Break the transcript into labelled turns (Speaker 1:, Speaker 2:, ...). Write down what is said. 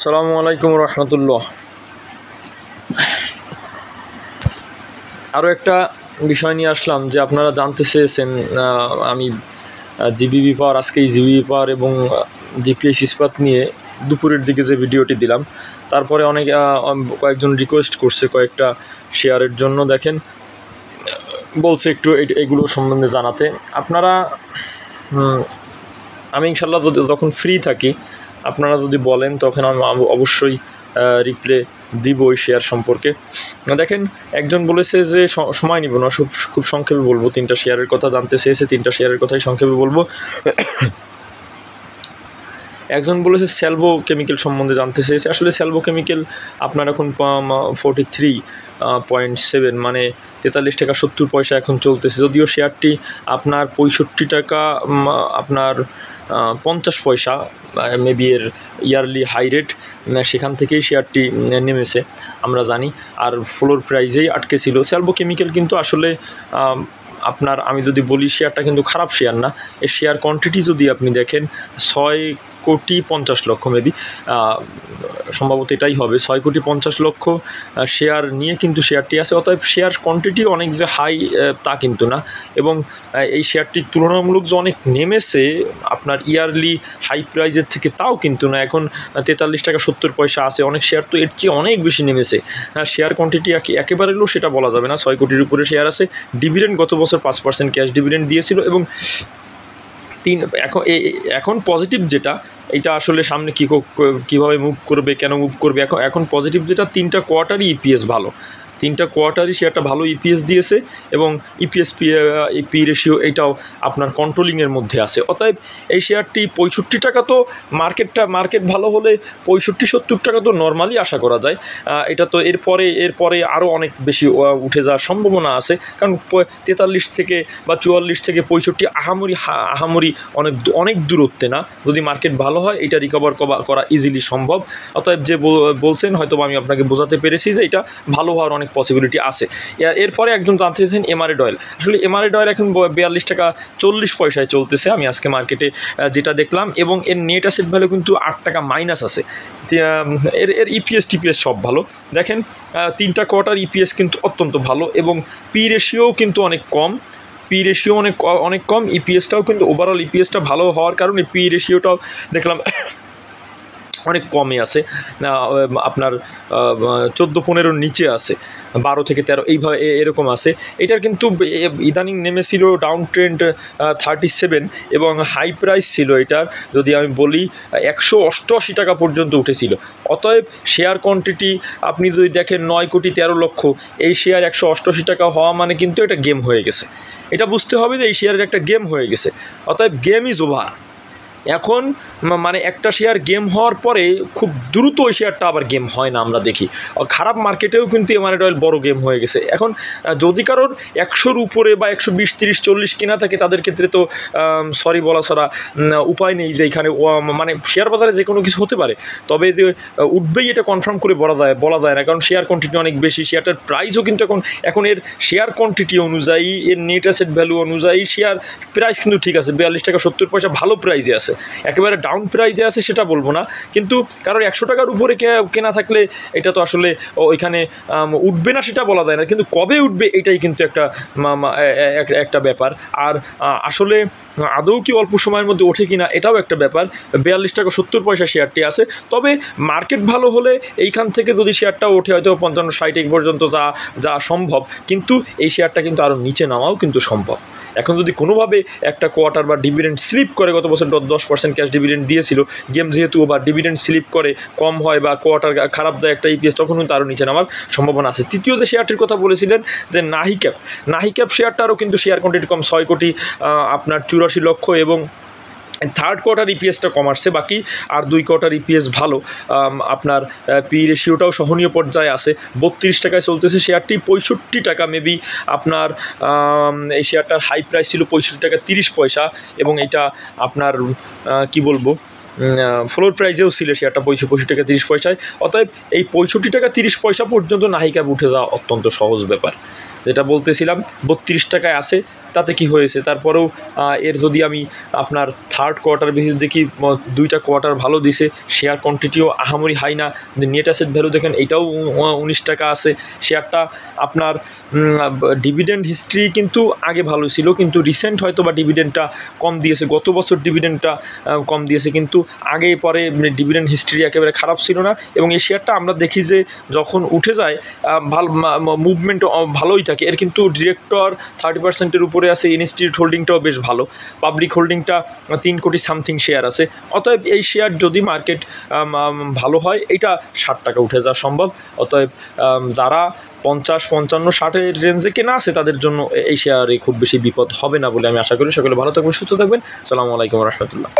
Speaker 1: আসসালামু আলাইকুম রহমতুল্লাহ। আরও একটা বিষয় নিয়ে আসলাম যে আপনারা জানতে চেয়েছেন আমি জিবিবি পাওয়ার আজকেই জিবিবি পাওয়ার এবং জিপিএস ইস্পাত নিয়ে দুপুরের দিকে যে ভিডিওটি দিলাম, তারপরে অনেক কয়েকজন রিকোয়েস্ট করছে কয়েকটা শেয়ারের জন্য। দেখেন, বলছে একটু এগুলো সম্বন্ধে জানাতে। আপনারা আমি ইনশাল্লাহ যখন ফ্রি থাকি আপনারা যদি বলেন তখন আমি অবশ্যই রিপ্লে দিব ওই শেয়ার সম্পর্কে। দেখেন, একজন বলেছে যে সময় নিব না, খুব সংক্ষেপে বলবো। 3টা শেয়ারের কথা জানতে চেয়েছে, 3টা শেয়ারের কথাই সংক্ষেপে বলবো। একজন বলেছে স্যালভো কেমিক্যাল সম্বন্ধে জানতে চেয়েছে। আসলে স্যালভো কেমিক্যাল আপনার এখন 43.7 মানে 43 টাকা 70 পয়সা এখন চলতেছে। যদিও শেয়ারটি আপনার 65 টাকা আপনার 50 পয়সা মেবি এর ইয়ারলি হাই রেট, সেখান থেকেই শেয়ারটি নেমেছে আমরা জানি, আর ফ্লোর প্রাইজেই আটকে ছিল। স্যালভো কেমিক্যাল কিন্তু আসলে আপনার আমি যদি বলি শেয়ারটা কিন্তু খারাপ শেয়ার না। এর শেয়ার কোয়ান্টিটি যদি আপনি দেখেন 6,50,00,000 মেবি, সম্ভবত এটাই হবে, 6,50,00,000 শেয়ার নিয়ে কিন্তু শেয়ারটি আছে। অতএব শেয়ার কোয়ান্টিটি অনেক যে হাই তা কিন্তু না, এবং এই শেয়ারটি তুলনামূলক যে অনেক নেমেছে আপনার ইয়ারলি হাই প্রাইজের থেকে তাও কিন্তু না। এখন 43 টাকা 70 পয়সা আছে, অনেক শেয়ার তো এর চেয়ে অনেক বেশি নেমেছে। শেয়ার কোয়ান্টিটি একেবারে লো সেটা বলা যাবে না, 6 কোটির উপরে শেয়ার আছে। ডিভিডেন্ড গত বছর 5% ক্যাশ ডিভিডেন্ড দিয়েছিল, এবং এখন পজিটিভ যেটা, এটা আসলে সামনে কীভাবে মুভ করবে, কেন মুভ করবে, এখন পজিটিভ যেটা 3টা কোয়ার্টারই ইপিএস ভালো, 3টা কোয়ার্টারই শেয়ারটা ভালো ইপিএস দিয়েছে, এবং ইপিএস পি রেশিও এটাও আপনার কন্ট্রোলিংয়ের মধ্যে আছে। অতএব এই শেয়ারটি 65 টাকা তো মার্কেট ভালো হলে 65-70 টাকা তো নর্মালি আশা করা যায়। এটা তো এরপরে আরও অনেক বেশি উঠে যাওয়ার সম্ভাবনা আছে, কারণ 43 থেকে বা 44 থেকে 65 আহামরি অনেক দূরত্বে না। যদি মার্কেট ভালো হয় এটা রিকভার করা ইজিলি সম্ভব। অতএব যে বলছেন হয়তো আমি আপনাকে বোঝাতে পেরেছি যে এটা ভালো হওয়ার অনেক পসিবিলিটি আছে। এরপরে একজন জানতে চেয়েছেন এমআরএড অয়েল। আসলে এমআরএড অয়েল এখন 42 টাকা 40 পয়সায় চলতেছে আমি আজকে মার্কেটে যেটা দেখলাম, এবং এর নেট অ্যাসেট ভ্যালু কিন্তু 8 টাকা মাইনাস আছে। এর ইপিএস টিপিএস সব ভালো। দেখেন, 3টা কোয়ার্টার ইপিএস কিন্তু অত্যন্ত ভালো, এবং পি রেশিওও কিন্তু অনেক কম। অনেক কম, ইপিএসটাও কিন্তু ওভারঅল ইপিএসটা ভালো হওয়ার কারণে পি রেশিওটাও দেখলাম অনেক কমে আছে, আপনার 14-15 নিচে আছে, 12 থেকে 13 এইভাবে এরকম আছে। এটার কিন্তু ইদানিং নেমেছিল ডাউন ট্রেন্ড 37, এবং হাই প্রাইস ছিল এটার যদি আমি বলি 188 টাকা পর্যন্ত উঠেছিল। অতএব শেয়ার কোয়ান্টিটি আপনি যদি দেখেন 9,13,00,000, এই শেয়ার 188 টাকা হওয়া মানে কিন্তু এটা গেম হয়ে গেছে। এটা বুঝতে হবে যে এই শেয়ারের একটা গেম হয়ে গেছে। অতএব গেম ইজ ওভার। এখন মানে একটা শেয়ার গেম হওয়ার পরে খুব দ্রুত ওই শেয়ারটা আবার গেম হয় না, আমরা দেখি। খারাপ মার্কেটেও কিন্তু এমআরএড অয়েল বড় গেম হয়ে গেছে। এখন যদি কারোর 100-র উপরে বা 120, 30, 40 কেনা থাকে তাদের ক্ষেত্রে তো সরি বলা ছাড়া উপায় নেই যে এখানে মানে শেয়ার বাজারে যে কোনো কিছু হতে পারে, তবে যে উঠবেই এটা কনফার্ম করে বলা যায় না, কারণ শেয়ার কোয়ান্টিটি অনেক বেশি। শেয়ারটার প্রাইসও কিন্তু এখন এর শেয়ার কোয়ান্টিটি অনুযায়ী, এর নেট অ্যাসেট ভ্যালু অনুযায়ী শেয়ার প্রাইস কিন্তু ঠিক আছে, 42 টাকা 70 পয়সা ভালো প্রাইসে আছে। একেবারে ডাউন প্রাইজে আছে সেটা বলবো না, কিন্তু কারোর 100 টাকার উপরে কেনা থাকলে এটা তো আসলে ওইখানে উঠবে না সেটা বলা যায় না, কিন্তু কবে উঠবে এটাই কিন্তু একটা ব্যাপার। আর আসলে আদৌ কি অল্প সময়ের মধ্যে ওঠে কিনা এটাও একটা ব্যাপার। 42 টাকা 70 পয়সা শেয়ারটি আছে, তবে মার্কেট ভালো হলে এইখান থেকে যদি শেয়ারটা ওঠে হয়তো 55-60 পর্যন্ত যা সম্ভব, কিন্তু এই শেয়ারটা কিন্তু আরও নিচে নামাও কিন্তু সম্ভব। এখন যদি কোনোভাবে একটা কোয়ার্টার বা ডিভিডেন্ড স্লিপ করে, গত বছর 10% ক্যাশ ডিভিডেন্ড দিয়েছিল, গেম যেহেতু বা ডিভিডেন্ড স্লিপ করে কম হয় বা কোয়ার্টার খারাপ দেয় একটা ইপিএস, তখন কিন্তু আরও নিচে নামার সম্ভাবনা আছে। তৃতীয় যে শেয়ারটির কথা বলেছিলেন যে নাহিক্যাপ শেয়ারটারও কিন্তু শেয়ার কোয়ান্টিটি কম, 6 কোটি আপনার 84 লক্ষ, এবং থার্ড কোয়ার্টার ইপিএসটা কম আসছে, বাকি আর 2 কোয়ার্টার ইপিএস ভালো। আপনার পি রেশিওটাও সহনীয় পর্যায়ে আছে, 32 টাকায় চলতেছে শেয়ারটি। 65 টাকা মেবি আপনার এই শেয়ারটার হাই প্রাইস ছিল 65 টাকা 30 পয়সা, এবং এটা আপনার কি বলবো ফ্লোর প্রাইজেও ছিল শেয়ারটা 65 টাকা 30 পয়সায়। অতএব এই 65 টাকা 30 পয়সা পর্যন্ত নাহিক্যাপ উঠে যাওয়া অত্যন্ত সহজ ব্যাপার। যেটা বলতেছিলাম 32 টাকায় আছে, তাতে কি হয়েছে? তারপরেও এর যদি আমি আপনার থার্ড কোয়ার্টার বেশি দেখি, 2টা কোয়ার্টার ভালো দিছে, শেয়ার কোয়ান্টিটিও আহামরি হাই না, নেট অ্যাসেট ভ্যালু দেখেন এটাও 19 টাকা আছে। শেয়ারটা আপনার ডিভিডেন্ড হিস্ট্রি কিন্তু আগে ভালো ছিল, কিন্তু রিসেন্ট হয়তো বা ডিভিডেন্ডটা কম দিয়েছে, গত বছর ডিভিডেন্ডটা কম দিয়েছে, কিন্তু আগে পরে ডিভিডেন্ড হিস্ট্রি একেবারে খারাপ ছিল না। এবং এই শেয়ারটা আমরা দেখি যে যখন উঠে যায় ভালো মুভমেন্ট ভালোই থাকে। এর কিন্তু ডিরেক্টর 30%-এর উপরে আছে, ইনস্টিটিউট হোল্ডিংটাও বেশ ভালো, পাবলিক হোল্ডিংটা 3 কোটি সামথিং শেয়ার আছে। অতএব এই শেয়ার যদি মার্কেট ভালো হয়, এটা 60 টাকা উঠে যাওয়া সম্ভব। অতএব যারা 50, 55, 60-এর রেঞ্জে কেনা আছে তাদের জন্য এই শেয়ারে খুব বেশি বিপদ হবে না বলে আমি আশা করি। সকলে ভালো থাকবেন, সুস্থ থাকবেন। আসসালামু আলাইকুম রহমতুল্লাহ।